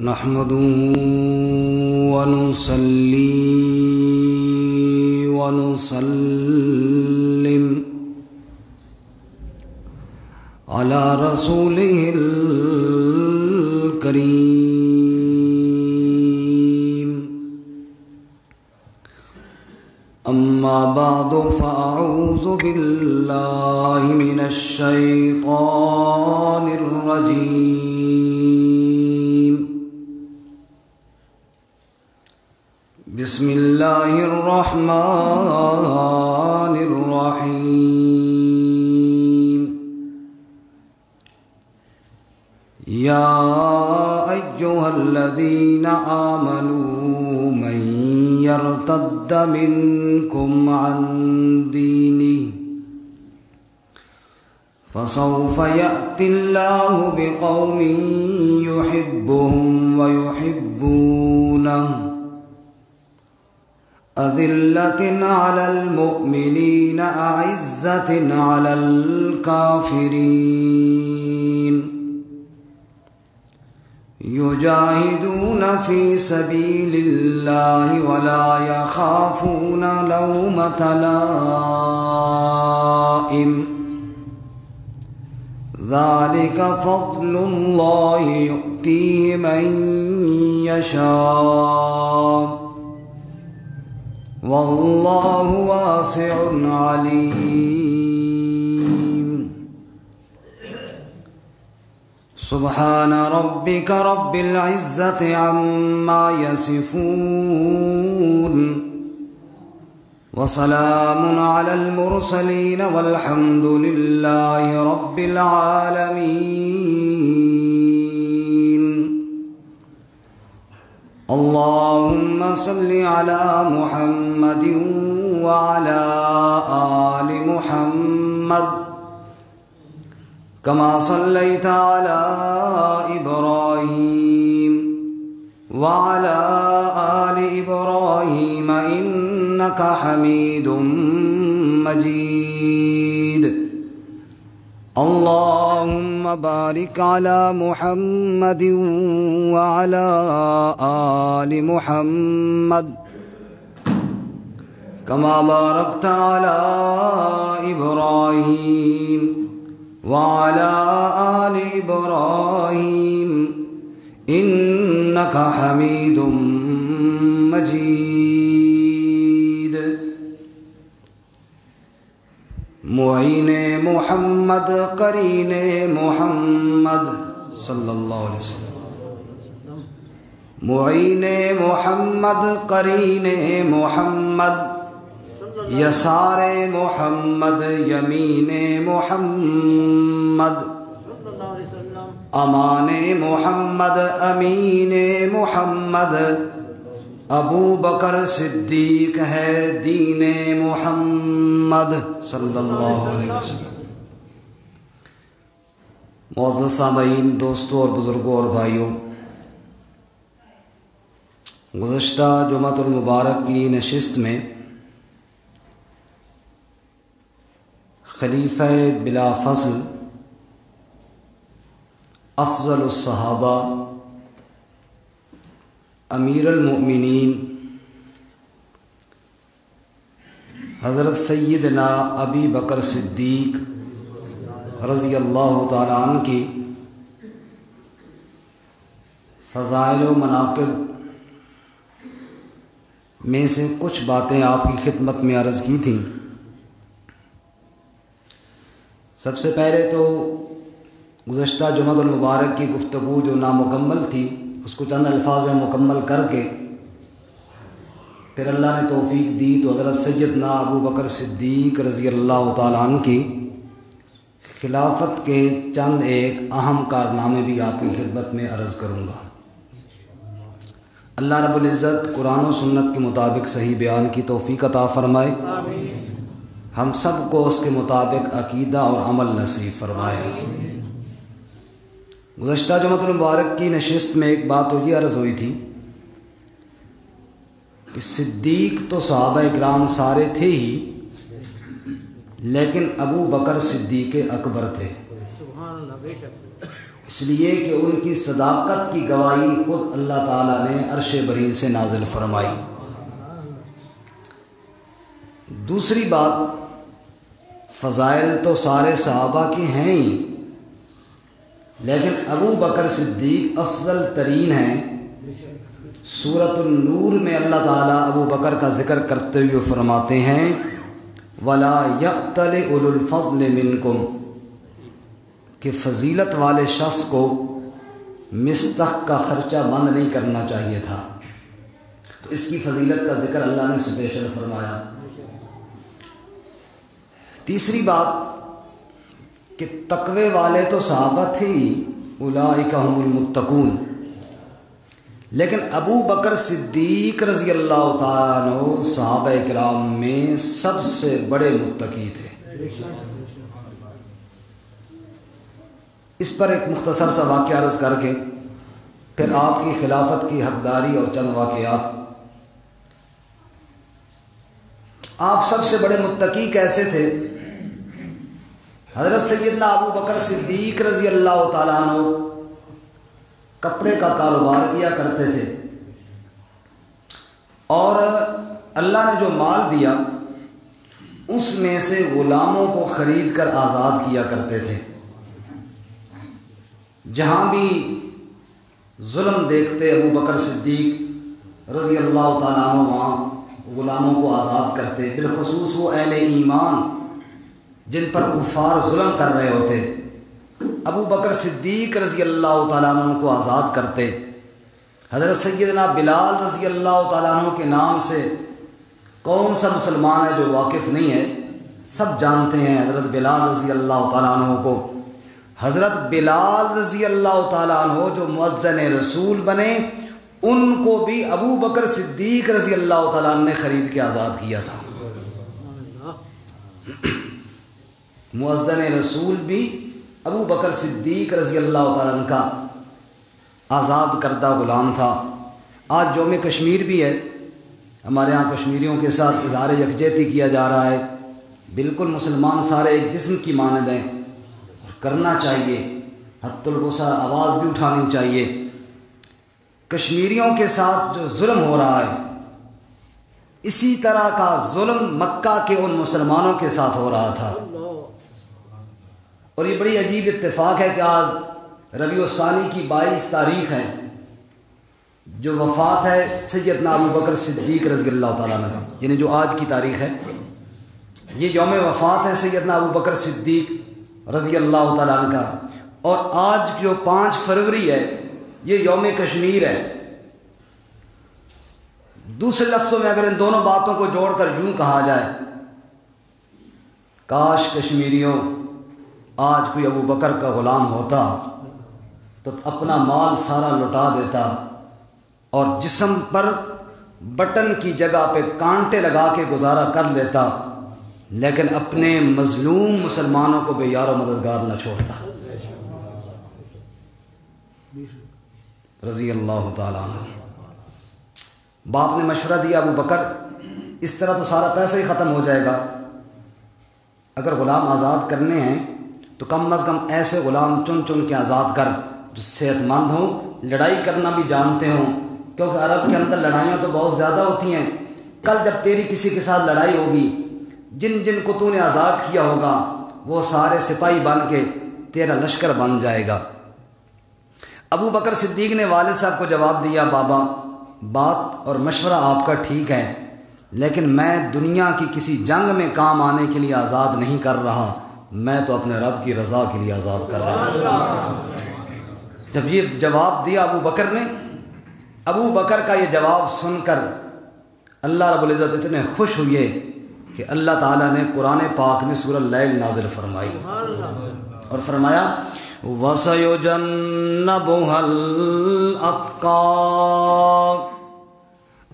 نحمده ونصلي ونسلم على رسوله الكريم أما بعد فأعوذ بالله من الشيطان الرجيم بسم الله الرحمن الرحيم يا أيها الذين آمنوا من يرتد منكم عن دينه فسوف يأتي الله بقوم يحبهم ويحبونه أذلة على المؤمنين أعزة على الكافرين يجاهدون في سبيل الله ولا يخافون لومة لائم ذلك فضل الله يؤتيه من يشاء والله واسع عليم سبحان ربك رب العزة عما يصفون وسلام على المرسلين والحمد لله رب العالمين اللهم صل على محمد وعلى آل محمد كما صليت على إبراهيم وعلى آل إبراهيم إنك حميد مجيد اللهم بارك على محمد وعلى آل محمد كما باركت على إبراهيم وعلى آل إبراهيم إنك حميد مجيد معين محمد قرين محمد صلى الله عليه وسلم معين محمد قرين محمد یسار محمد یمین محمد امان محمد امین محمد ابو بکر صدیق ہے دین محمد صلی اللہ علیہ وسلم۔ معزز سامعین، دوستوں اور بزرگوں اور بھائیوں، گزشتہ جمعۃ المبارک کی نشست میں خلیفہ بلا فصل افضل الصحابہ امیر المؤمنین حضرت سیدنا ابی بکر صدیق رضی اللہ تعالیٰ عنہ کی فضائل و مناقب میں سے کچھ باتیں آپ کی خدمت میں عرض کی تھیں۔ سب سے پہلے تو گزشتہ جمعۃ المبارک کی گفتگو جو نامکمل تھی اس کو چند الفاظ میں مکمل کر کے پھر اللہ نے توفیق دی تو حضرت سیدنا ابو بکر صدیق رضی اللہ تعالیٰ عنہ کی خلافت کے چند ایک اہم کارنامے بھی آپ کی خدمت میں عرض کروں گا۔ اللہ رب العزت قرآن و سنت کے مطابق صحیح بیان کی توفیق عطا فرمائے، ہم سب کو اس کے مطابق عقیدہ اور عمل نصیب فرمائے۔ گزشتہ جمعۃ المبارک کی نشست میں ایک بات تو یہ عرض ہوئی تھی کہ صدیق تو صحابہ اکرام سارے تھے ہی، لیکن ابو بکر صدیق اکبر تھے، اس لیے کہ ان کی صداقت کی گواہی خود اللہ تعالیٰ نے عرش برین سے نازل فرمائی۔ دوسری بات، فضائل تو سارے صحابہ کی ہیں ہی، لیکن ابو بکر صدیق افضل ترین ہیں۔ سورۃ النور میں اللہ تعالیٰ ابو بکر کا ذکر کرتے ہوئے فرماتے ہیں وَلَا يَأْتَلِ أُولُو الْفَضْلِ مِنْكُمْ، کہ فضیلت والے شخص کو مستحق کا خرچہ بند نہیں کرنا چاہیے تھا، تو اس کی فضیلت کا ذکر اللہ نے اسپیشل فرمایا۔ تیسری بات کہ تقوی والے تو صحابہ تھے ہی، اولئک هم المتقون، لیکن ابو بکر صدیق رضی اللہ تعالیٰ عنہ صحابہ کرام میں سب سے بڑے متقی تھے۔ اس پر ایک مختصر سا واقعہ عرض کر کے پھر آپ کی خلافت کی حقداری اور چند واقعات۔ آپ سب سے بڑے متقی کیسے تھے؟ حضرت سیدنا ابو بکر صدیق رضی اللہ تعالیٰ عنہ کپڑے کا کاروبار کیا کرتے تھے، اور اللہ نے جو مال دیا اس میں سے غلاموں کو خرید کر آزاد کیا کرتے تھے۔ جہاں بھی ظلم دیکھتے ابو بکر صدیق رضی اللہ تعالیٰ عنہ وہاں غلاموں کو آزاد کرتے، بالخصوص وہ اہل ایمان جن پر کفار ظلم کر رہے ہوتے، ابو بکر صدیق رضی اللہ تعالیٰ عنہ کو آزاد کرتے۔ حضرت سیدنا بلال رضی اللہ تعالیٰ عنہ کے نام سے کون سا مسلمان ہے جو واقف نہیں ہے؟ سب جانتے ہیں حضرت بلال رضی اللہ تعالیٰ عنہ کو۔ حضرت بلال رضی اللہ تعالیٰ عنہ جو مؤذن رسول بنے، ان کو بھی ابو بکر صدیق رضی اللہ تعالیٰ عنہ نے خرید کے آزاد کیا تھا۔ مؤذن رسول بھی ابو بکر صدیق رضی اللہ تعالیٰ عنہ کا آزاد کردہ غلام تھا۔ آج یوم کشمیر بھی ہے، ہمارے ہاں کشمیریوں کے ساتھ اظہار یکجہتی کیا جا رہا ہے۔ بالکل مسلمان سارے ایک جسم کی مانند ہیں، کرنا چاہیے، حت الغصہ آواز بھی اٹھانی چاہیے۔ کشمیریوں کے ساتھ جو ظلم ہو رہا ہے، اسی طرح کا ظلم مکہ کے ان مسلمانوں کے ساتھ ہو رہا تھا، اور یہ بڑی عجیب اتفاق ہے کہ آج ربیع الثانی کی 22 تاریخ ہے، جو وفات ہے سیدنا ابو بکر صدیق رضی اللہ تعالیٰ عنہ کا، یعنی جو آج کی تاریخ ہے یہ یوم وفات ہے سیدنا ابو بکر صدیق رضی اللہ تعالیٰ عنہ کا، اور آج جو 5 فروری ہے یہ یوم کشمیر ہے۔ دوسرے لفظوں میں اگر ان دونوں باتوں کو جوڑ کر یوں کہا جائے، کاش کشمیریوں آج کوئی ابو بکر کا غلام ہوتا تو اپنا مال سارا لٹا دیتا اور جسم پر بٹن کی جگہ پہ کانٹے لگا کے گزارا کر لیتا، لیکن اپنے مظلوم مسلمانوں کو بے یار و مددگار نہ چھوڑتا رضی اللہ تعالیٰ عنہ۔ باپ نے مشورہ دیا ابو بکر اس طرح تو سارا پیسہ ہی ختم ہو جائے گا، اگر غلام آزاد کرنے ہیں تو کم از کم ایسے غلام چن چن کے آزاد کر جو صحت مند ہوں، لڑائی کرنا بھی جانتے ہوں، کیونکہ عرب کے اندر لڑائیاں تو بہت زیادہ ہوتی ہیں۔ کل جب تیری کسی کے ساتھ لڑائی ہوگی، جن جن کو تو نے آزاد کیا ہوگا وہ سارے سپاہی بن کے تیرا لشکر بن جائے گا۔ ابو بکر صدیق نے والد صاحب کو جواب دیا، بابا بات اور مشورہ آپ کا ٹھیک ہے، لیکن میں دنیا کی کسی جنگ میں کام آنے کے لیے آزاد نہیں کر رہا، میں تو اپنے رب کی رضا کے لیے آزاد کر رہا ہوں۔ جب یہ جواب دیا ابو بکر نے، ابو بکر کا یہ جواب سن کر اللہ رب العزت اتنے خوش ہوئے کہ اللہ تعالیٰ نے قرآن پاک میں سورہ اللیل نازل فرمائی اور فرمایا وَسَيُجَنَّبُهَا الْأَتْقَى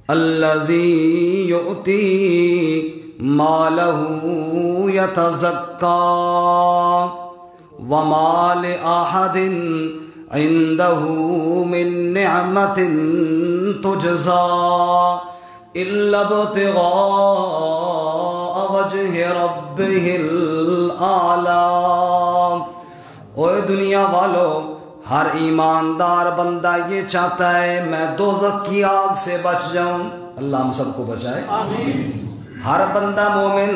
الَّذِي يُؤْتِي مَالَهُ يَتَزَكَّى وَمَا لِأَحَدٍ عِندَهُ مِن نِعْمَةٍ تُجْزَى إِلَّا ابْتِغَاءَ وجہ ربہ الاعلی۔ اوے دنیا والو، ہر ایماندار بندہ یہ چاہتا ہے میں دوزخ کی آگ سے بچ جاؤں، اللہ ہم سب کو بچائے آمین۔ ہر بندہ مومن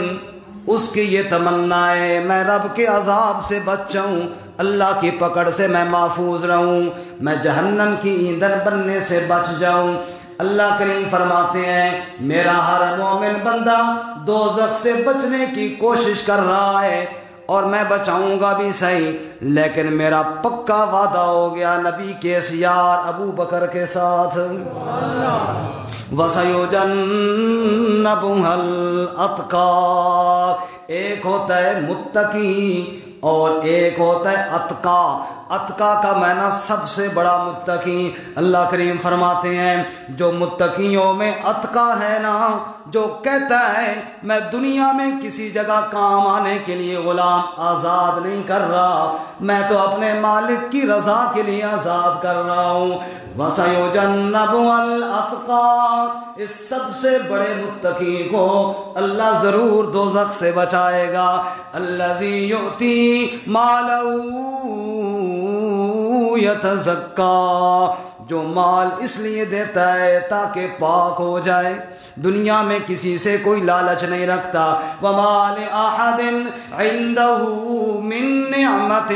اس کی یہ تمنا ہے میں رب کے عذاب سے بچ جاؤں، اللہ کی پکڑ سے میں محفوظ رہوں، میں جہنم کی ایندھن بننے سے بچ جاؤں۔ اللہ کریم فرماتے ہیں میرا ہر مومن بندہ دوزخ سے بچنے کی کوشش کر رہا ہے، اور میں بچاؤں گا بھی صحیح، لیکن میرا پکا وعدہ ہو گیا نبی کے اس یار ابو بکر کے ساتھ، وَسَيُجَنَّبُهَا الْأَتْقَى۔ ایک ہوتا ہے متقی اور ایک ہوتا ہے اتقا۔ اتقا کا معنی سب سے بڑا متقی۔ اللہ کریم فرماتے ہیں جو متقیوں میں اتقا ہے نا، جو کہتا ہے میں دنیا میں کسی جگہ کام آنے کے لیے غلام آزاد نہیں کر رہا، میں تو اپنے مالک کی رضا کے لیے آزاد کر رہا ہوں۔ وَسَيُجَنَّبُهَا الْأَتْقَى، اس سب سے بڑے متقی کو اللہ ضرور دوزخ سے بچائے گا۔ الَّذِي يُؤْتِي مَالَهُ يَتَزَكَّى، جو مال اس لیے دیتا ہے تاکہ پاک ہو جائے، دنیا میں کسی سے کوئی لالچ نہیں رکھتا۔ وَمَا لِأَحَدٍ عِندَهُ مِن نِعْمَةٍ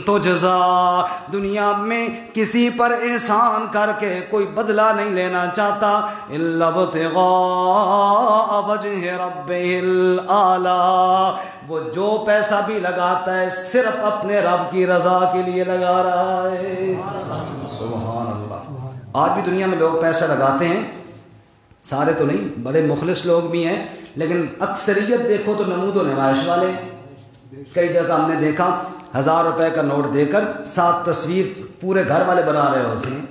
تُجْزَى، دنیا میں کسی پر احسان کر کے کوئی بدلہ نہیں لینا چاہتا، إِلَّا ابْتِغَاءَ وَجْهِ رَبِّهِ الْأَعْلَى، وہ جو پیسہ بھی لگاتا ہے صرف اپنے رب کی رضا کے لیے لگا رہا ہے۔ سبحان اللہ۔ آج بھی دنیا میں لوگ پیسہ لگاتے ہیں، سارے تو نہیں، بڑے مخلص لوگ بھی ہیں، لیکن اکثریت دیکھو تو نمود و نمائش والے۔ کئی جگہ ہم نے دیکھا 1000 روپے کا نوٹ دے کر 7 تصویر پورے گھر والے بنا رہے ہوتے ہیں۔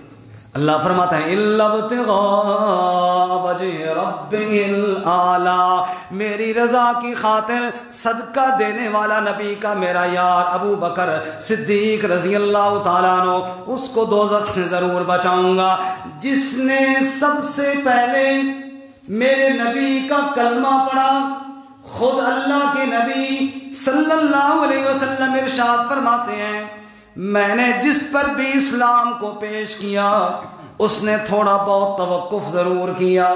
اللہ فرماتا ہے إِلَّا ابْتِغَاءَ وَجْهِ رَبِّهِ الْأَعْلَى، میری رضا کی خاطر صدقہ دینے والا نبی کا میرا یار ابو بکر صدیق رضی اللہ تعالیٰ عنہ، اس کو دوزخ سے ضرور بچاؤں گا۔ جس نے سب سے پہلے میرے نبی کا کلمہ پڑھا، خود اللہ کے نبی صلی اللہ علیہ وسلم ارشاد فرماتے ہیں میں نے جس پر بھی اسلام کو پیش کیا اس نے تھوڑا بہت توقف ضرور کیا،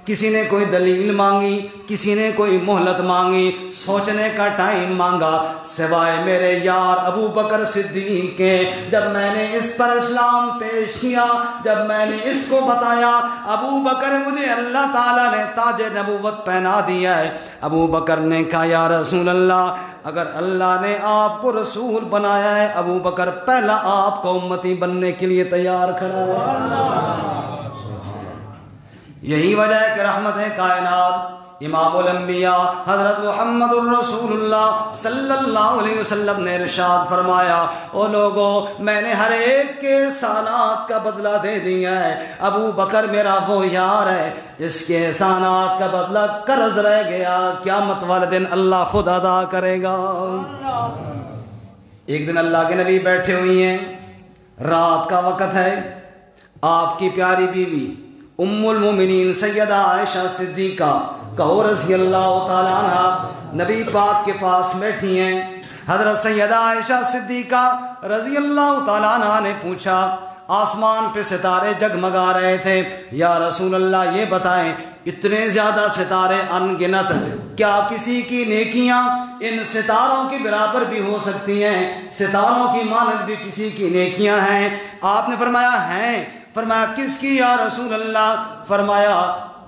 کسی نے کوئی دلیل مانگی، کسی نے کوئی مہلت مانگی، سوچنے کا ٹائم مانگا، سوائے میرے یار ابو بکر صدیق کے۔ جب میں نے اس پر اسلام پیش کیا، جب میں نے اس کو بتایا، ابو بکر مجھے اللہ تعالیٰ نے تاج نبوت پہنا دیا ہے۔ ابو بکر نے کہا یا رسول اللہ، اگر اللہ نے آپ کو رسول بنایا ہے، ابو بکر پہلا آپ کو امتی بننے کے لیے تیار کھڑا ہے۔ یہی وجہ ہے کہ رحمت کائنات امام الانبیاء حضرت محمد الرسول اللہ صلی اللہ علیہ وسلم نے ارشاد فرمایا او لوگو میں نے ہر ایک کے احسانات کا بدلہ دے دیا ہے، ابو بکر میرا وہ یار ہے جس کے احسانات کا بدلہ قرض رہ گیا قیامت والے دن اللہ خود ادا کرے گا۔ ایک دن اللہ کے نبی بیٹھے ہوئی ہیں، رات کا وقت ہے، آپ کی پیاری بیوی ام المومنین سیدہ عائشہ صدیقہ کہو رضی اللہ تعالیٰ عنہ نبی پاک کے پاس بیٹھی ہیں۔ حضرت سیدہ عائشہ صدیقہ رضی اللہ تعالیٰ عنہ نے پوچھا، آسمان پہ ستارے جگمگا رہے تھے، یا رسول اللہ یہ بتائیں اتنے زیادہ ستارے ان گنت، کیا کسی کی نیکیاں ان ستاروں کے برابر بھی ہو سکتی ہیں؟ ستاروں کی مانند بھی کسی کی نیکیاں ہیں؟ آپ نے فرمایا ہیں۔ فرمایا کس کی یا رسول اللہ؟ فرمایا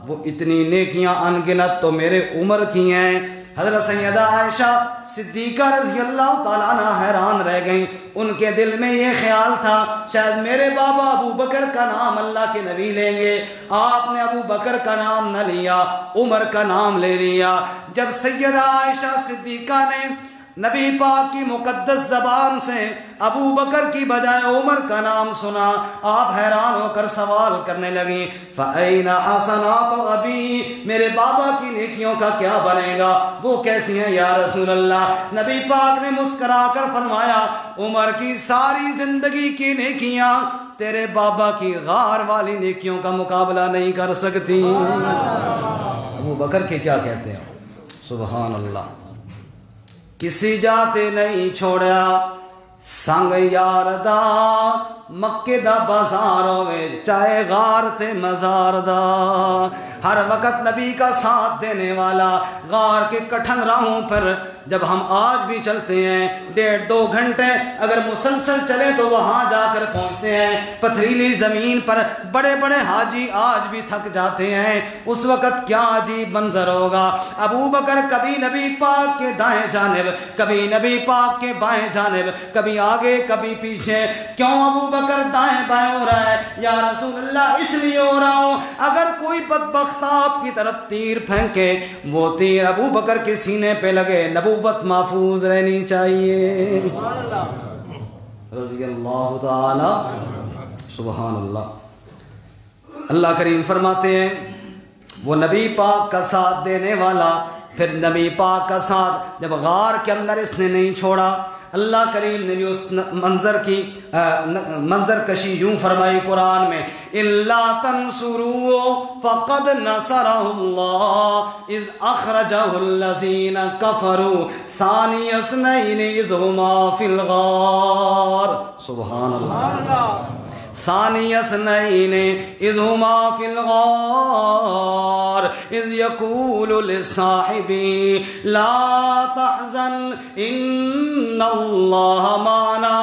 وہ اتنی نیکیاں ان گنت تو میرے عمر کی ہیں۔ حضرت سیدہ عائشہ صدیقہ رضی اللہ تعالیٰ عنہ حیران رہ گئیں، ان کے دل میں یہ خیال تھا شاید میرے بابا ابو بکر کا نام اللہ کے نبی لیں گے، آپ نے ابو بکر کا نام نہ لیا، عمر کا نام لے لیا۔ جب سیدہ عائشہ صدیقہ نے نبی پاک کی مقدس زبان سے ابو بکر کی بجائے عمر کا نام سنا، آپ حیران ہو کر سوال کرنے لگیں فَأَيْنَ حَسَنَاتُ أَبِي، میرے بابا کی نیکیوں کا کیا بنے گا، وہ کیسی ہیں یا رسول اللہ؟ نبی پاک نے مسکرا کر فرمایا عمر کی ساری زندگی کی نیکیاں تیرے بابا کی غار والی نیکیوں کا مقابلہ نہیں کر سکتی۔ ابو بکر کے کیا کہتے ہیں؟ سبحان اللہ. کسی جاتے نہیں چھوڑیا سنگ یار دا مکے دا بازار ہوئے چاہے غار تے مزار دا. ہر وقت نبی کا ساتھ دینے والا غار کے کٹھن راہوں پر جب ہم آج بھی چلتے ہیں 1.5-2 گھنٹے اگر مسلسل چلے تو وہاں جا کر پہنچتے ہیں. پتھریلی زمین پر بڑے بڑے حاجی آج بھی تھک جاتے ہیں. اس وقت کیا عجیب منظر ہوگا. ابو بکر کبھی نبی پاک کے دائیں جانب کبھی نبی پاک کے بائیں جانب کبھی آگے کبھی پیچھے. کیوں ابو بکر دائیں بائیں ہو رہا ہے؟ یا رسول اللہ اس لیے ہو رہا ہوں اگر کوئی بدبخت آپ کی طرف تیر پھینکے وہ تیر ابو بکر کے سینے پہ لگے نبوت محفوظ رہنی چاہیے. رضی اللہ تعالی. سبحان اللہ. اللہ کریم فرماتے ہیں وہ نبی پاک کا ساتھ دینے والا پھر نبی پاک کا ساتھ جب غار کے اندر اس نے نہیں چھوڑا. اللہ کریم نے بھی اس منظر کشی یوں فرمائی قرآن میں الا تنصروا فقد نصرہ اللہ اذ اخرجہ الذین کفروا ثانی اثنین اذ ہما فی الغار. سبحان اللہ. ثانی اثنین اذ ہما فی الغار اذ یقول لصاحبہ لا تحزن ان اللہ معنا.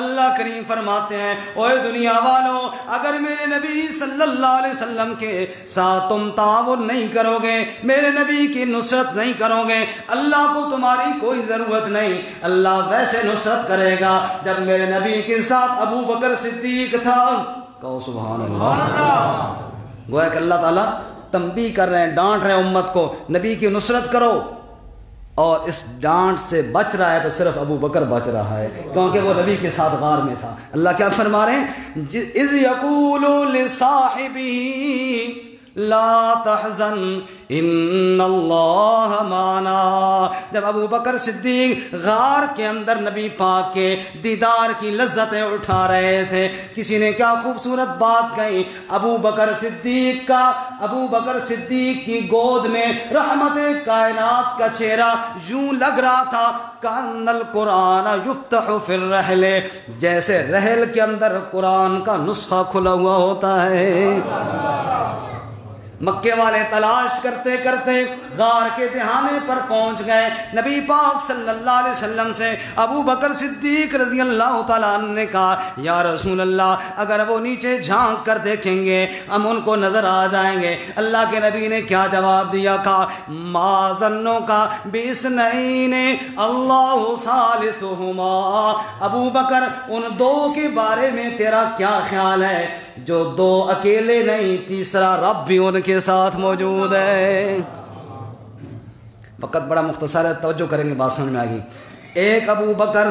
اللہ کریم فرماتے ہیں اوے دنیا والو اگر میرے نبی صلی اللہ علیہ وسلم کے ساتھ تم تعاون نہیں کرو گے میرے نبی کی نصرت نہیں کرو گے اللہ کو تمہاری کوئی ضرورت نہیں. اللہ ویسے نصرت کرے گا جب میرے نبی کے ساتھ ابو بکر صدیق تھا. کہو سبحان اللہ. گویا کہ اللہ تعالیٰ تنبیہ کر رہے ہیں ڈانٹ رہے ہیں امت کو نبی کی نصرت کرو اور اس ڈانٹ سے بچ رہا ہے تو صرف ابو بکر بچ رہا ہے کیونکہ وہ نبی کے ساتھ غار میں تھا. اللہ کیا فرما رہے ہیں اذ یقول لصاحبہ لا تحزن ان اللہ معنا. جب ابو بکر صدیق غار کے اندر نبی پاک کے دیدار کی لذتیں اٹھا رہے تھے کسی نے کیا خوبصورت بات کہی. ابو بکر صدیق کی گود میں رحمت کائنات کا چہرہ یوں لگ رہا تھا کأن القرآن یفتح فی الرحل جیسے رحل کے اندر قرآن کا نسخہ کھلا ہوا ہوتا ہے. مکے والے تلاش کرتے کرتے غار کے دہانے پر پہنچ گئے. نبی پاک صلی اللہ علیہ وسلم سے ابو بکر صدیق رضی اللہ تعالیٰ عنہ نے کہا یا رسول اللہ اگر وہ نیچے جھانک کر دیکھیں گے ہم ان کو نظر آ جائیں گے. اللہ کے نبی نے کیا جواب دیا؟ کہا ما ظنک باثنین اللہ ثالثہما. ابو بکر ان دو کے بارے میں تیرا کیا خیال ہے جو دو اکیلے نہیں تیسرا رب بھی ان کے ساتھ موجود ہے. وقت بڑا مختصر ہے توجہ کریں گے بات سمجھ میں آئے گی. ایک ابو بکر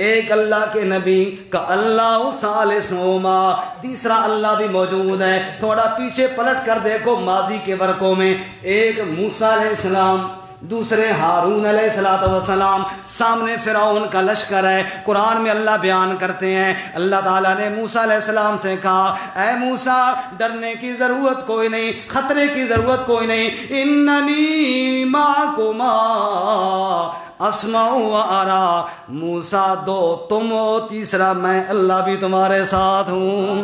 ایک اللہ کے نبی کا اللہ ثالثہما تیسرا اللہ بھی موجود ہے. تھوڑا پیچھے پلٹ کر دیکھو ماضی کے ورقوں میں ایک موسیٰ علیہ السلام دوسرے ہارون علیہ السلام سامنے فرعون کا لشکر ہے. قرآن میں اللہ بیان کرتے ہیں اللہ تعالیٰ نے موسیٰ علیہ السلام سے کہا اے موسیٰ ڈرنے کی ضرورت کوئی نہیں خطرے کی ضرورت کوئی نہیں اننی معکما اسمع و ارا. موسیٰ دو تم ہو تیسرا میں اللہ بھی تمہارے ساتھ ہوں.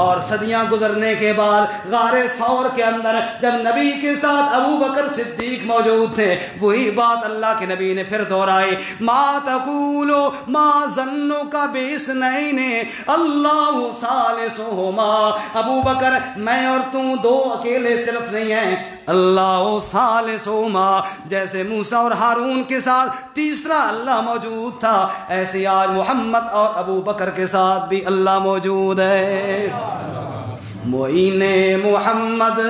اور صدیاں گزرنے کے بعد غار ثور کے اندر جب نبی کے ساتھ ابو بکر صدیق موجود تھے وہی بات اللہ کے نبی نے پھر دہرائی ما تقول ما ظنک باثنین اللہ ثالثہما. ابو بکر میں اور تم دو اکیلے صرف نہیں ہیں اللہ ثالثہما. جیسے موسیٰ اور ہارون کے ساتھ تیسرا اللہ موجود تھا ایسے آج محمد اور ابو بکر کے ساتھ بھی اللہ موجود ہے. معین محمد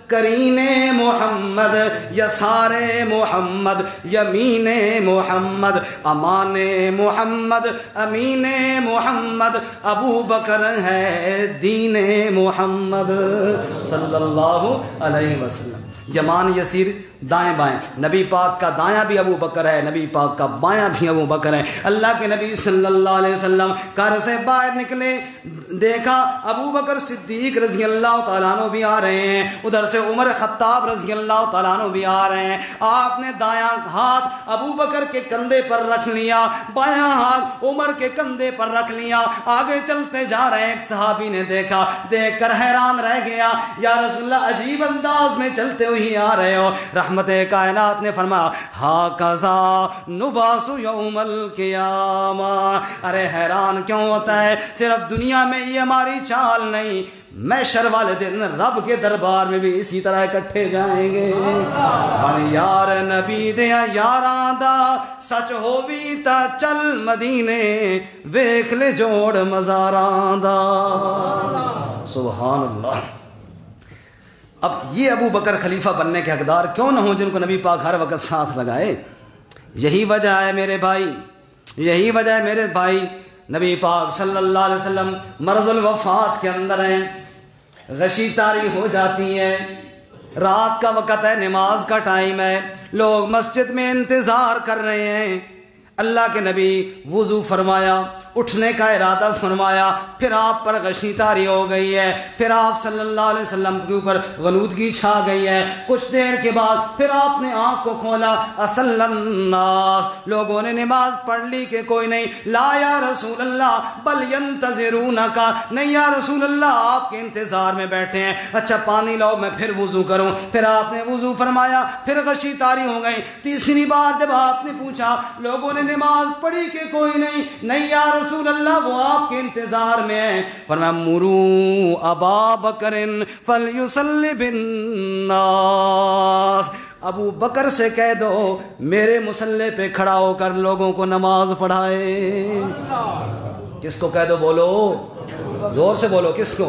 کرین محمد یسار محمد یمین محمد امان محمد امین محمد ابو بکر ہے دین محمد صلی اللہ علیہ وسلم. یمان یسیر دائیں بائیں. نبی پاک کا دایاں بھی ابو بکر ہے, نبی پاک کا بایاں بھی ابو بکر ہے. اللہ کے نبی صلی اللہ علیہ وسلم گھر سے باہر نکلے, دیکھا ابو بکر صدیق رضی اللہ تعالیٰ عنہ بھی آ رہے ہیں, ادھر سے عمر خطاب رضی اللہ تعالیٰ عنہ بھی آ رہے ہیں. آپ نے دایاں ہاتھ ابو بکر کے کندھے پر رکھ لیا, بایاں ہاتھ عمر کے کندھے پر رکھ لیا, آگے چلتے جا رہے ہیں. ایک صحابی نے دیکھا, دیکھ کر حیران رہ گیا, یا رسول اللہ عجیب انداز میں چلتے ہوئے آ رہے ہو. رحمت کائنات نے فرمایا ہاکذا نباس یوم القیامہ. ارے حیران کیوں ہوتا ہے, صرف دنیا میں یہ ہماری چال نہیں, محشر والے دن رب کے دربار میں بھی اسی طرح اکٹھے جائیں گے. یار نبی دیا یاراں دا سچ ہووی تا چل مدینے, ویکھ لے جوڑ مزاراں دا. سبحان اللہ. اب یہ ابو بکر خلیفہ بننے کے حقدار کیوں نہ ہوں جن کو نبی پاک ہر وقت ساتھ لگائے؟ یہی وجہ ہے میرے بھائی, یہی وجہ ہے میرے بھائی. نبی پاک صلی اللہ علیہ وسلم مرض الوفات کے اندر ہیں, غشی طاری ہو جاتی ہے, رات کا وقت ہے, نماز کا ٹائم ہے, لوگ مسجد میں انتظار کر رہے ہیں. اللہ کے نبی وضو فرمایا, اٹھنے کا ارادہ فرمایا, پھر آپ پر غشی طاری ہو گئی ہے, پھر آپ صلی اللہ علیہ وسلم کے اوپر غنودگی چھا گئی ہے. کچھ دیر کے بعد پھر آپ نے آنکھ کو کھولا, اصل الناس, لوگوں نے نماز پڑھ لی کہ کوئی نہیں. لا یا رسول اللہ بل ینتظرونک, نہیں یا رسول اللہ آپ کے انتظار میں بیٹھے ہیں. اچھا پانی لاؤ میں پھر وضو کروں. پھر آپ نے وضو فرمایا, پھر غشی طاری ہو گئی. تیسری بار جب آپ نے پوچھا, لوگوں نے نماز پڑھی کہ کوئی نہیں, نہیں یا رسول اللہ وہ آپ کے انتظار میں ہیں. فرمایا مرو ابا بکر فلیصلی بالناس, ابو بکر سے کہہ دو میرے مصلی پہ کھڑا ہو کر لوگوں کو نماز پڑھائے. کس کو کہہ دو؟ بولو زور سے بولو, کس کو؟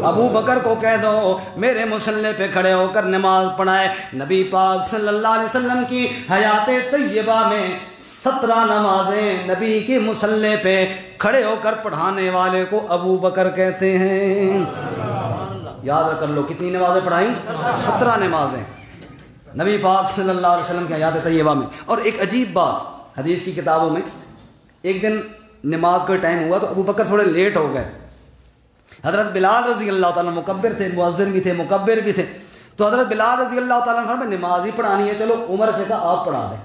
ابو بکر کو کہہ دو میرے مصلی پہ کھڑے ہو کر نماز پڑھائے. نبی پاک صلی اللہ علیہ وسلم کی حیات طیبہ میں 17 نمازیں نبی کے مصلی پہ کھڑے ہو کر پڑھانے والے کو ابو بکر کہتے ہیں. یاد کر لو کتنی نمازیں پڑھائیں؟ 17 نمازیں نبی پاک صلی اللہ علیہ وسلم کی حیات طیبہ میں. اور ایک عجیب بات حدیث کی کتابوں میں, ایک دن نماز کا ٹائم ہوا تو ابو بکر تھوڑے لیٹ ہو گئے. حضرت بلال رضی اللہ تعالیٰ مکبر تھے, مؤذن بھی تھے, مکبر بھی تھے. تو حضرت بلال رضی اللہ تعالیٰ نے فرمایا نماز ہی پڑھانی ہے, چلو عمر سے کہا آپ پڑھا دیں.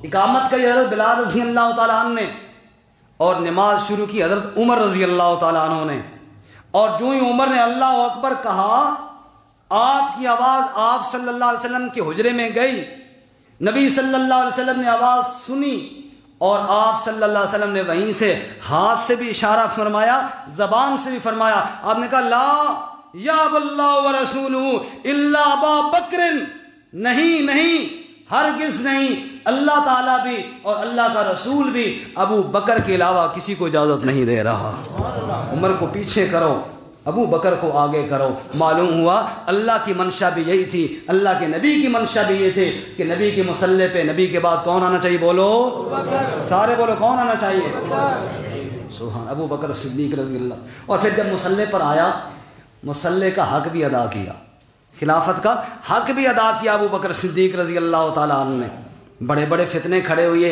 اقامت کی حضرت بلال رضی اللہ تعالیٰ عنہ نے, اور نماز شروع کی حضرت عمر رضی اللہ تعالیٰ عنہ نے. اور جو ہی عمر نے اللہ اکبر کہا, آپ کی آواز آپ صلی اللہ علیہ وسلم کے حجرے میں گئی. نبی صلی اللہ علیہ وسلم نے آواز سنی, اور آپ صلی اللہ علیہ وسلم نے وہیں سے ہاتھ سے بھی اشارہ فرمایا, زبان سے بھی فرمایا. آپ نے کہا لا یا اللہ ورسولہ الا ابا بکر, نہیں نہیں ہرگز نہیں, اللہ تعالیٰ بھی اور اللہ کا رسول بھی ابو بکر کے علاوہ کسی کو اجازت نہیں دے رہا. عمر کو پیچھے کرو, ابو بکر کو آگے کرو. معلوم ہوا اللہ کی منشا بھی یہی تھی, اللہ کے نبی کی منشا بھی یہ تھی کہ نبی کے مصلی پہ نبی کے بعد کون آنا چاہیے؟ بولو سارے بولو, کون آنا چاہیے؟ سبحان ابو بکر صدیق رضی اللہ. اور پھر جب مصلی پر آیا, مصلی کا حق بھی ادا کیا, خلافت کا حق بھی ادا کیا ابو بکر صدیق رضی اللہ تعالیٰ عنہ نے. بڑے بڑے فتنے کھڑے ہوئے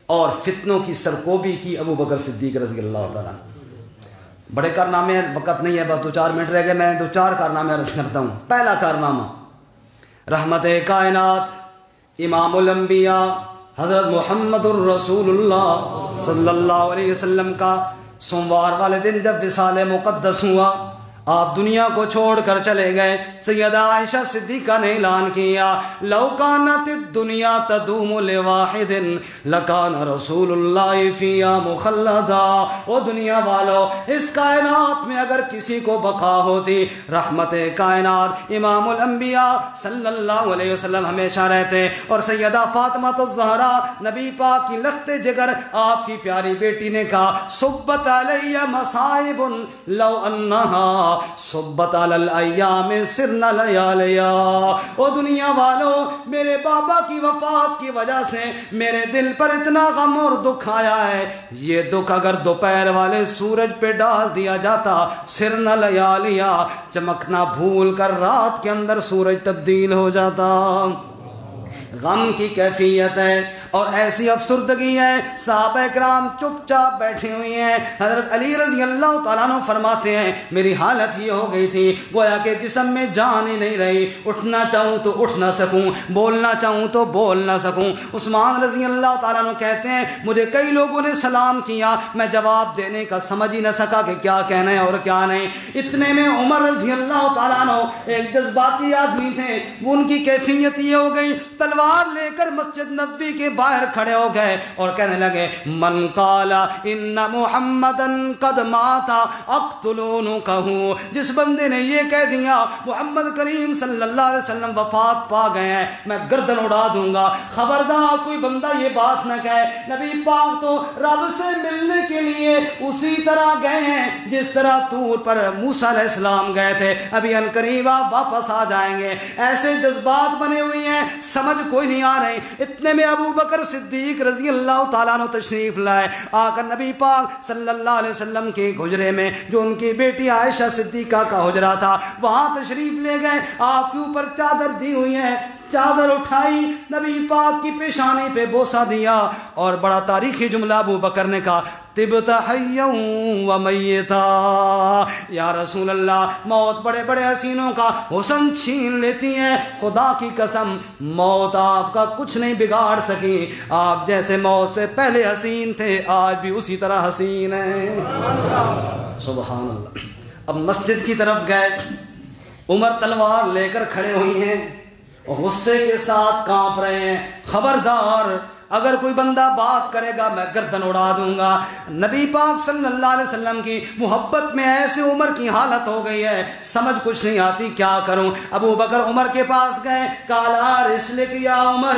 اور فتنوں کی سرکوبی کی ابو بکر صدیق رضی اللہ تعالیٰ عنہ. بڑے کارنامے ہیں, وقت نہیں ہے, بس 2-4 منٹ رہ گئے, میں 2-4 کارنامے عرض کرتا ہوں. پہلا کارنامہ, رحمت کائنات امام الانبیاء حضرت محمد الرسول اللہ صلی اللہ علیہ وسلم کا سوموار والے دن جب وصال مقدس ہوا, آپ دنیا کو چھوڑ کر چلے گئے. سیدہ عائشہ صدیقہ نے اعلان کیا لو کانت الدنیا تدوم لواحد لکان رسول اللہ فیہا مخلدا. او دنیا والو, اس کائنات میں اگر کسی کو بقا ہوتی, رحمت کائنات امام الانبیاء صلی اللہ علیہ وسلم ہمیشہ رہتے. اور سیدہ فاطمہ الزہرا نبی پاک کی لخت جگر, آپ کی پیاری بیٹی نے کہا صبت علی مصائب لو انہا صبت علی الایام سرنا لیالیا. او دنیا والو, میرے بابا کی وفات کی وجہ سے میرے دل پر اتنا غم اور دکھ آیا ہے, یہ دکھ اگر دوپہر والے سورج پہ ڈال دیا جاتا, سرنا لیالیا, چمکنا بھول کر رات کے اندر سورج تبدیل ہو جاتا. غم کی کیفیت ہے اور ایسی افسردگی ہے. صحابہ کرام چپ چاپ بیٹھے ہوئے ہیں. حضرت علی رضی اللہ تعالیٰ عنہ فرماتے ہیں میری حالت یہ ہو گئی تھی گویا کہ جسم میں جان ہی نہیں رہی, اٹھنا چاہوں تو اٹھ نہ سکوں, بولنا چاہوں تو بول نہ سکوں. عثمان رضی اللہ تعالیٰ عنہ کہتے ہیں مجھے کئی لوگوں نے سلام کیا, میں جواب دینے کا سمجھ ہی نہ سکا کہ کیا کہنا ہے اور کیا نہیں. اتنے میں عمر رضی اللہ تعالیٰ عنہ ایک جذباتی آدمی تھے, وہ ان کی کیفیت یہ ہو گئی تلوار لے کر مسجد نبوی کے باہر کھڑے ہو گئے اور کہنے لگے من قال ان محمدن قد مات اقتلونکہ, جس بندے نے یہ کہہ دیا محمد کریم صلی اللہ علیہ وسلم وفات پا گئے ہیں میں گردن اڑا دوں گا. خبردار کوئی بندہ یہ بات نہ کہے. نبی پاک تو رب سے ملنے کے لیے اسی طرح گئے ہیں جس طرح طور پر موسیٰ علیہ السلام گئے تھے, ابھی ان قریب آپ واپس آ جائیں گے. ایسے جذبات بنے ہوئے ہیں سمجھ کوئی نہیں آ رہے. اتنے میں ابو بکر صدیق رضی اللہ تعالیٰ عنہ تشریف لائے, آ کر نبی پاک صلی اللہ علیہ وسلم کے حجرے میں جو ان کی بیٹی عائشہ صدیقہ کا حجرہ تھا وہاں تشریف لے گئے. آپ کے اوپر چادر دی ہوئی ہے, چادر اٹھائی, نبی پاک کی پیشانی پہ بوسہ دیا اور بڑا تاریخی جملہ ابو بکر نے کہا طبت حیا و میتا, یا رسول اللہ موت بڑے بڑے حسینوں کا حسن چھین لیتی ہے, خدا کی قسم موت آپ کا کچھ نہیں بگاڑ سکی, آپ جیسے موت سے پہلے حسین تھے آج بھی اسی طرح حسین ہیں. سبحان اللہ. اب مسجد کی طرف گئے, عمر تلوار لے کر کھڑے ہوئی ہیں اور غصے کے ساتھ کانپ رہے ہیں, خبردار اگر کوئی بندہ بات کرے گا میں گردن اڑا دوں گا. نبی پاک صلی اللہ علیہ وسلم کی محبت میں ایسے عمر کی حالت ہو گئی ہے سمجھ کچھ نہیں آتی کیا کروں. ابو بکر عمر کے پاس گئے, کالا رسلک یا عمر,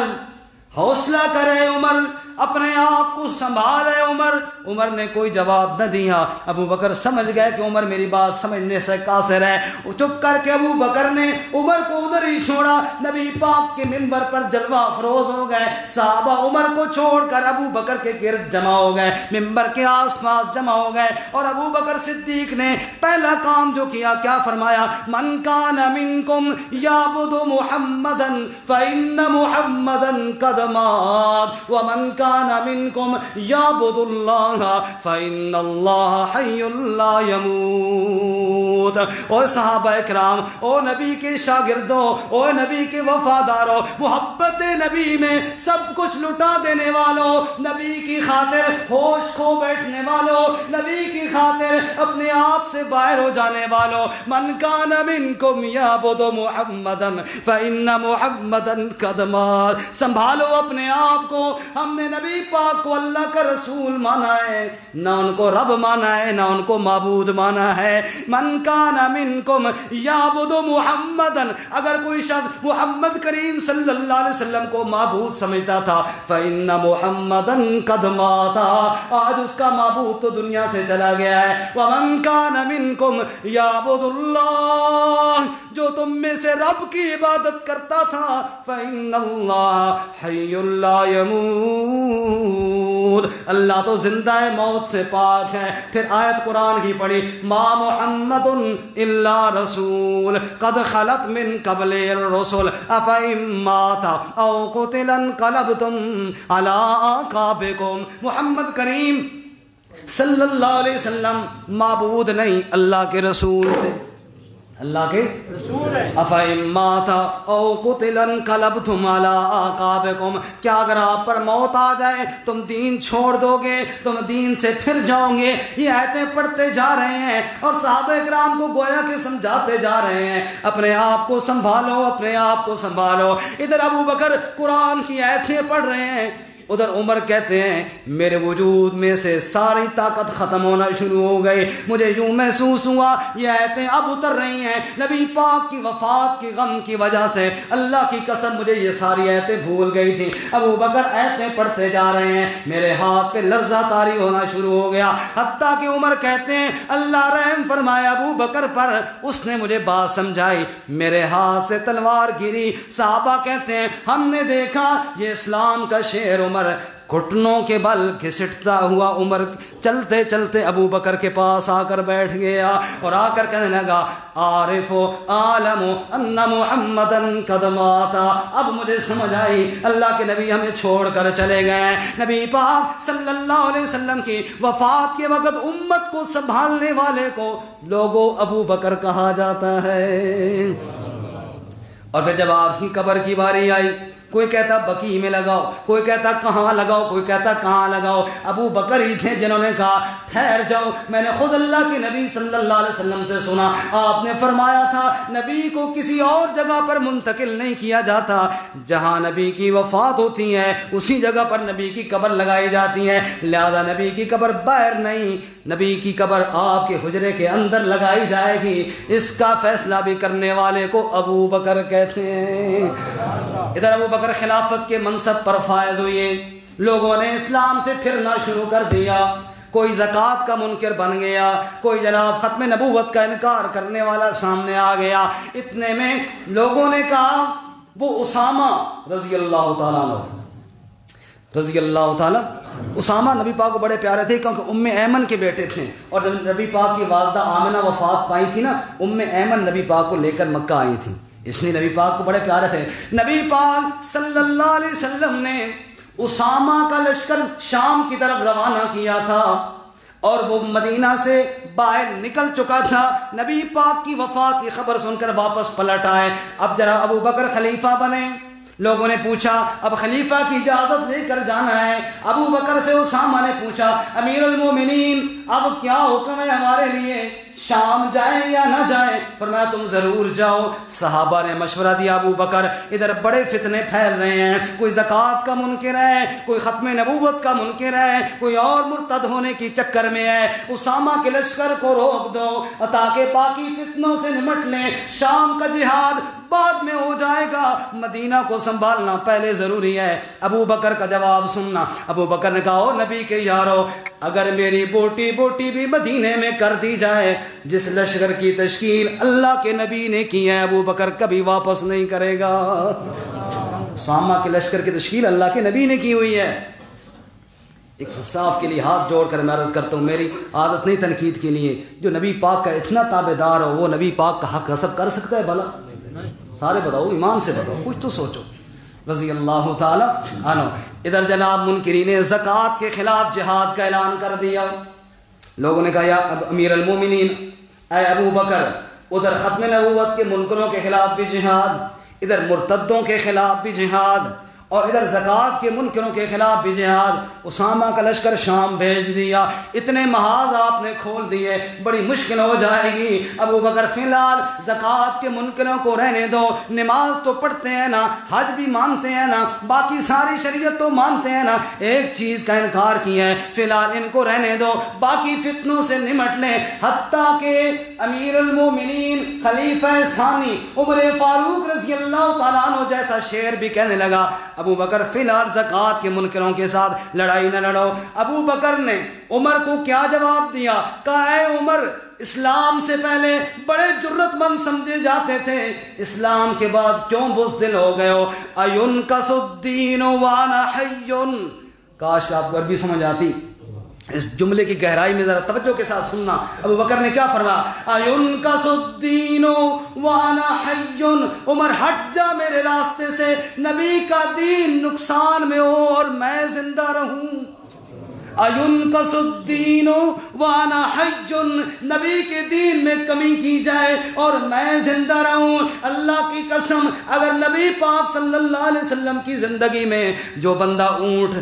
حوصلہ کرے عمر, اپنے آپ کو سنبھالے عمر. عمر نے کوئی جواب نہ دیا. ابو بکر سمجھ گئے کہ عمر میری بات سمجھنے سے قاصر ہے. چپ کر کے ابو بکر نے عمر کو ادھر ہی چھوڑا. نبی پاک کے منبر پر جلوہ افروز ہو گئے. صحابہ عمر کو چھوڑ کر ابو بکر کے گرد جمع ہو گئے, منبر کے آس پاس جمع ہو گئے. اور ابو بکر صدیق نے پہلا کام جو کیا کیا فرمایا, من کان منکم یعبد محمدا فإن محمدا قد مات ومن کان منکم یعبد اللہ فإن اللہ حی لا یموت. او صحابہ اکرام, او نبی کے شاگردوں, او نبی کے وفاداروں, محبت نبی میں سب کچھ لٹا دینے والوں, نبی کی خاطر ہوش کھو بیٹھنے والوں, نبی کی خاطر اپنے آپ سے باہر ہو جانے والوں, من کان منکم یعبد محمدا فإن محمدا قد مات. سنبھالو اپنے آپ کو. ہم نے نبی پاک کو اللہ کا رسول مانا ہے, نہ ان کو رب مانا ہے نہ ان کو معبود مانا ہے. من کان منکم یعبد محمدا, اگر کوئی شخص محمد کریم صلی اللہ علیہ وسلم کو معبود سمجھتا تھا فإن محمدا قد مات, آج اس کا معبود تو دنیا سے چلا گیا ہے. ومن کان منکم یعبد اللہ, جو تم میں سے رب کی عبادت کرتا تھا فإن اللہ حی لا یموت, اللہ تو زندہ ہے موت سے پاک ہے. پھر آیت قرآن کی پڑھی, ما محمد الا رسول قد خلت من قبل الرسل افئن مات او قتل انقلبتم علی اعقابکم. محمد کریم صلی اللہ علیہ وسلم معبود نہیں, اللہ کے رسول تھے, اللہ کے رسول ہیں. افئن مات او قتل انقلبتم علی اعقابکم, کیا اگر آپ پر موت آ جائے تم دین چھوڑ دو گے, تم دین سے پھر جاؤ گے. یہ آیتیں پڑھتے جا رہے ہیں اور صحابہ کرام کو گویا کہ سمجھاتے جا رہے ہیں اپنے آپ کو سنبھالو, اپنے آپ کو سنبھالو. ادھر ابو بکر قرآن کی آیتیں پڑھ رہے ہیں, ادھر عمر کہتے ہیں میرے وجود میں سے ساری طاقت ختم ہونا شروع ہو گئی, مجھے یوں محسوس ہوا یہ آیتیں اب اتر رہی ہیں نبی پاک کی وفات کی غم کی وجہ سے. اللہ کی قسم مجھے یہ ساری آیتیں بھول گئی تھیں. ابو بکر آیتیں پڑھتے جا رہے ہیں, میرے ہاتھ پہ لرزہ طاری ہونا شروع ہو گیا, حتیٰ کہ عمر کہتے ہیں اللہ رحم فرمائے ابو بکر پر, اس نے مجھے بات سمجھائی, میرے ہاتھ سے تلوار گری. صحابہ کہتے ہیں ہم نے دیکھا یہ اسلام کا شیر عمر گھٹنوں کے بل گھسٹتا ہوا عمر چلتے چلتے ابو بکر کے پاس آ کر بیٹھ گیا اور آ کر کہنے لگا عارف عالم ان محمدن قد مات، اب مجھے سمجھ آئی اللہ کے نبی ہمیں چھوڑ کر چلے گئے۔ نبی پاک صلی اللہ علیہ وسلم کی وفات کے وقت امت کو سنبھالنے والے کو لوگوں ابو بکر کہا جاتا ہے۔ اور پھر جب آپ کی قبر کی باری آئی، کوئی کہتا بقیع میں لگاؤ، کوئی کہتا کہاں لگاؤ، کوئی کہتا کہاں لگاؤ، ابو بکر ہی تھے جنہوں نے کہا ٹھہر جاؤ، میں نے خود اللہ کے نبی صلی اللہ علیہ وسلم سے سنا، آپ نے فرمایا تھا نبی کو کسی اور جگہ پر منتقل نہیں کیا جاتا، جہاں نبی کی وفات ہوتی ہے اسی جگہ پر نبی کی قبر لگائی جاتی ہے، لہذا نبی کی قبر باہر نہیں، نبی کی قبر آپ کے حجرے کے اندر لگائی جائے گی۔ اس کا فیصلہ بھی کرنے والے کو ابو بکر کہتے ہیں۔ ادھر ابو بکر خلافت کے منصب پر فائز ہوئے، لوگوں نے اسلام سے پھرنا شروع کر دیا، کوئی زکوٰۃ کا منکر بن گیا، کوئی جناب ختم نبوت کا انکار کرنے والا سامنے آ گیا۔ اتنے میں لوگوں نے کہا وہ اسامہ رضی اللہ تعالیٰ عنہ، رضی اللہ تعالیٰ، اسامہ نبی پاک کو بڑے پیارے تھے کیونکہ ام ایمن کے بیٹے تھے، اور جب نبی پاک کی والدہ آمنہ وفات پائی تھی نا، ام ایمن نبی پاک کو لے کر مکہ آئی تھی، اس لیے نبی پاک کو بڑے پیارے تھے۔ نبی پاک صلی اللہ علیہ وسلم نے اسامہ کا لشکر شام کی طرف روانہ کیا تھا اور وہ مدینہ سے باہر نکل چکا تھا، نبی پاک کی وفات کی خبر سن کر واپس پلٹ آئے۔ اب ذرا ابو بکر خلیفہ بنے، لوگوں نے پوچھا اب خلیفہ کی اجازت لے کر جانا ہے۔ ابو بکر سے اسامہ نے پوچھا امیر المومنین اب کیا حکم ہے ہمارے لیے، شام جائیں یا نہ جائیں؟ فرمایا تم ضرور جاؤ۔ صحابہ نے مشورہ دیا ابو بکر ادھر بڑے فتنے پھیل رہے ہیں، کوئی زکوٰۃ کا منکر ہے، کوئی ختم نبوت کا منکر ہے، کوئی اور مرتد ہونے کی چکر میں ہے، اسامہ کے لشکر کو روک دو تاکہ باقی فتنوں سے نمٹ لیں، شام کا جہاد بعد میں ہو جائے گا، مدینہ کو سنبھالنا پہلے ضروری ہے۔ ابو بکر کا جواب سننا، ابو بکر نے کہا او نبی کے یارو، اگر میری بوٹی بوٹی بھی مدینے میں کر دی جائے، جس لشکر کی تشکیل اللہ کے نبی نے کی ہے ابو بکر کبھی واپس نہیں کرے گا۔ اسامہ کے لشکر کی تشکیل اللہ کے نبی نے کی ہوئی ہے۔ ایک انصاف کے لیے ہاتھ جوڑ کر میں عرض کرتا ہوں، میری عادت نہیں تنقید کے لیے، جو نبی پاک کا اتنا تابع دار ہو وہ نبی پاک کا حق غصب کر سکتا ہے بھلا؟ سارے بتاؤ، ایمان سے بتاؤ، کچھ تو سوچو۔ رضی اللہ تعالی عنہ۔ ادھر جناب منکرین زکوٰۃ کے خلاف جہاد کا اعلان کر دیا، لوگوں نے کہا یا امیر المومنین اے ابو بکر، ادھر ختم نبوت کے منکروں کے خلاف بھی جہاد، ادھر مرتدوں کے خلاف بھی جہاد، اور ادھر زکوٰۃ کے منکروں کے خلاف بھی جہاد۔ اسامہ کا لشکر شام بھیج دیا، اتنے محاذ آپ نے کھول دیے، بڑی مشکل ہو جائے گی۔ ابو بکر فی الحال زکوٰۃ کے منکروں کو رہنے دو، نماز تو پڑھتے ہیں نا، حج بھی مانتے ہیں نا، باقی ساری شریعت تو مانتے ہیں نا، ایک چیز کا انکار کیا ہے، فی الحال ان کو رہنے دو، باقی فتنوں سے نمٹ لیں۔ حتیٰ کہ امیر المومنین خلیفہ ثانی عمر فاروق رضی اللہ تعالیٰ عنہ جیسا شعر بھی کہنے لگا ابو بکر فی الحال زکوٰۃ کے منکروں کے ساتھ لڑائی نہ لڑو۔ ابو بکر نے عمر کو کیا جواب دیا؟ کہا اے عمر، اسلام سے پہلے بڑے جرت مند سمجھے جاتے تھے، اسلام کے بعد کیوں بزدل ہو گئے ہو؟ اَيُنْكَسُ الدِّينُ وَأَنَا حَيٌّ۔ کاش آپ کو عربی سمجھ آتی، اس جملے کی گہرائی میں ذرا توجہ کے ساتھ سننا۔ ابو بکر نے کیا فرمایا؟ اَيُنْكَسُ الدِّينُ وَأَنَا حَيٌّ، عمر ہٹ جا میرے راستے سے، نبی کا دین نقصان میں ہو اور میں زندہ رہوں۔ اَيُنْكَسُ الدِّينُ وَأَنَا حَيٌّ، نبی کے دین میں کمی کی جائے اور میں زندہ رہوں۔ اللہ کی قسم، اگر نبی پاک صلی اللہ علیہ وسلم کی زندگی میں جو بندہ اونٹ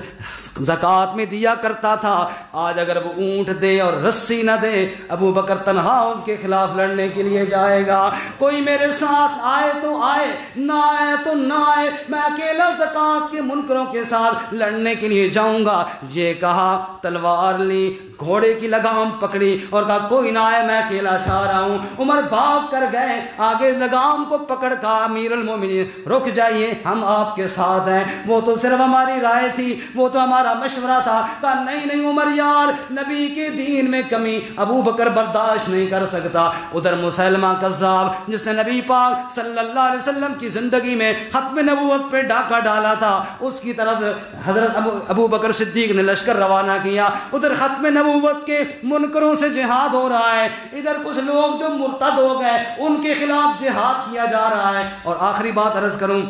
زکوٰۃ میں دیا کرتا تھا، آج اگر وہ اونٹ دے اور رسی نہ دے، ابو بکر تنہا ان کے خلاف لڑنے کے لیے جائے گا۔ کوئی میرے ساتھ آئے تو آئے، نہ آئے تو نہ آئے، میں اکیلا زکوٰۃ کے منکروں کے ساتھ لڑنے کے لیے جاؤں گا۔ یہ کہا تلوار لی، گھوڑے کی لگام پکڑی اور کہا کوئی نہ آئے میں اکیلا چاہ رہا ہوں۔ عمر بھاگ کر گئے، آگے لگام کو پکڑ کر امیر المومنین رک جائیے ہم آپ کے ساتھ ہیں، وہ تو صرف ہماری رائے تھی، وہ تو ہمارا مشورہ تھا۔ کہا نہیں نہیں عمر یار، نبی کے دین میں کمی ابو بکر برداشت نہیں کر سکتا۔ ادھر مسلمہ کذاب جس نے نبی پاک صلی اللہ علیہ وسلم کی زندگی میں ختم نبوت پہ ڈاکہ ڈالا تھا، اس کی طرف حضرت ابو بکر صدیق نے لشکر روانہ کیا۔ ادھر ختم نبوت کے منکروں سے جہاد ہو رہا ہے، ادھر کچھ لوگ جو مرتد ہو گئے ان کے خلاف جہاد کیا جا رہا ہے۔ اور آخری بات عرض کروں،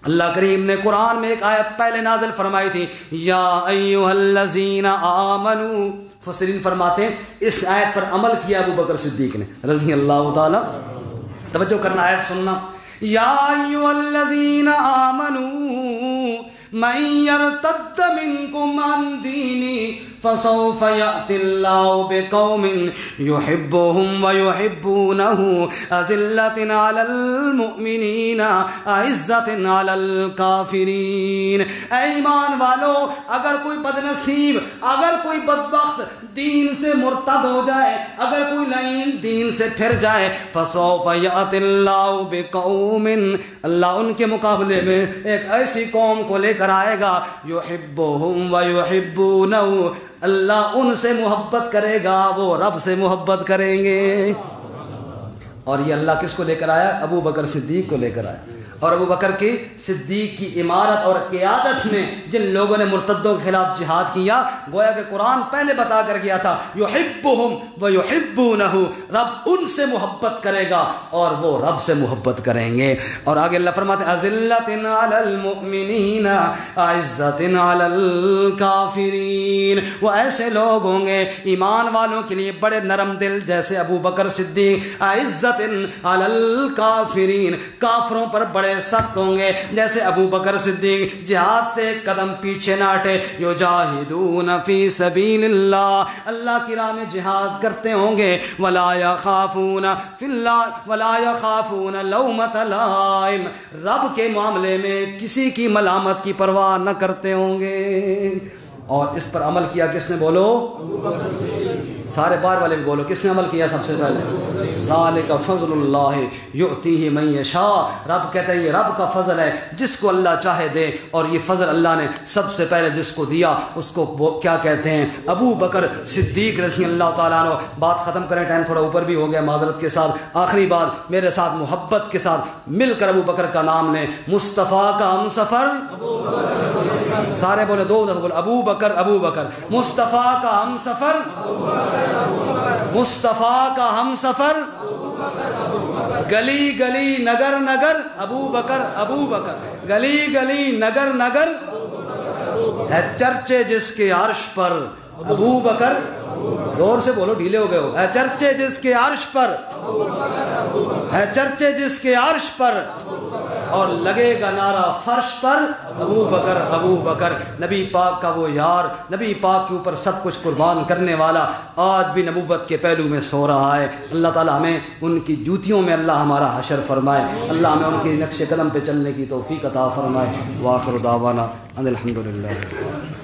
اللہ کریم نے قرآن میں ایک آیت پہلے نازل فرمائی تھی، یا ایھا الذین آمنوا، مفسرین فرماتے ہیں اس آیت پر عمل کیا ابو بکر صدیق نے رضی اللہ تعالی۔ توجہ کرنا، آیت سننا، یا ایھا الذین آمنوا من یرتد منکم عن دینی فسوف یأتی اللہ بقوم یحبهم ویحبونہ اذلۃ علی المؤمنین اعزۃ علی الکافرین۔ اے ایمان والو، اگر کوئی بدنصیب، اگر کوئی بدبخت دین سے مرتد ہو جائے، اگر کوئی لعین دین سے پھر جائے، فسوف یأتی اللہ بقوم، اللہ ان کے مقابلے میں ایک ایسی قوم کو لے کر آئے گا، یحبهم ویحبونہ، اللہ ان سے محبت کرے گا، وہ رب سے محبت کریں گے۔ اور یہ اللہ کس کو لے کر آیا؟ ابو بکر صدیق کو لے کر آیا۔ اور ابو بکر کی صدیق کی امارت اور قیادت میں جن لوگوں نے مرتدوں کے خلاف جہاد کیا، گویا کہ قرآن پہلے بتا کر گیا تھا یحبہم ویحبونہ، رب ان سے محبت کرے گا اور وہ رب سے محبت کریں گے۔ اور آگے اللہ فرماتے ہیں اذلۃ علی المؤمنین اعزۃ علی الکافرین، وہ ایسے لوگ ہوں گے ایمان والوں کے لیے بڑے نرم دل جیسے ابو بکر صدیق، اعزۃ علی الکافرین، کافروں پر بڑے سخت ہوں گے جیسے ابو بکر صدیق، جہاد سے ایک قدم پیچھے نہ ہٹے، یجاہدون فی سبیل اللہ، اللہ کی راہ میں جہاد کرتے ہوں گے، ولا یخافون فی اللہ ولا یخافون لومۃ لائم، رب کے معاملے میں کسی کی ملامت کی پرواہ نہ کرتے ہوں گے۔ اور اس پر عمل کیا کس نے؟ بولو سارے بار والے بھی بولو، کس نے عمل کیا سب سے پہلے؟ ذالک فضل اللہ یؤتیہ من یشاء، رب کہتا ہے یہ رب کا فضل ہے، جس کو اللہ چاہے دے۔ اور یہ فضل اللہ نے سب سے پہلے جس کو دیا اس کو کیا کہتے ہیں؟ ابو بکر صدیق رضی اللہ تعالیٰ عنہ۔ بات ختم کریں، ٹائم تھوڑا اوپر بھی ہو گیا معذرت کے ساتھ۔ آخری بات میرے ساتھ محبت کے ساتھ مل کر ابو بکر کا نام لیں، مصطفیٰ کا ہم سفر، سارے بولے دو دفعہ بولے ابو بکر ابو بکر، مصطفیٰ کا ہم سفر، مصطفیٰ کا ہم سفر، گلی گلی نگر نگر ابو بکر ابو بکر، گلی گلی نگر نگر ہے چرچے جس کے عرش پر ابو بکر، زور سے بولو ڈھیلے ہو گئے ہو، ہے چرچے جس کے عرش پر، ہے چرچے جس کے عرش پر، اور لگے گا نعرہ فرش پر ابو بکر ابو بکر۔ نبی پاک کا وہ یار، نبی پاک کے اوپر سب کچھ قربان کرنے والا آج بھی نبوت کے پہلو میں سو رہا ہے۔ اللہ تعالیٰ ہمیں ان کی جوتیوں میں اللہ ہمارا حشر فرمائے، اللہ ہمیں ان کے نقش قدم پہ چلنے کی توفیق عطا فرمائے۔ وآخر دعوانا ان الحمدللہ۔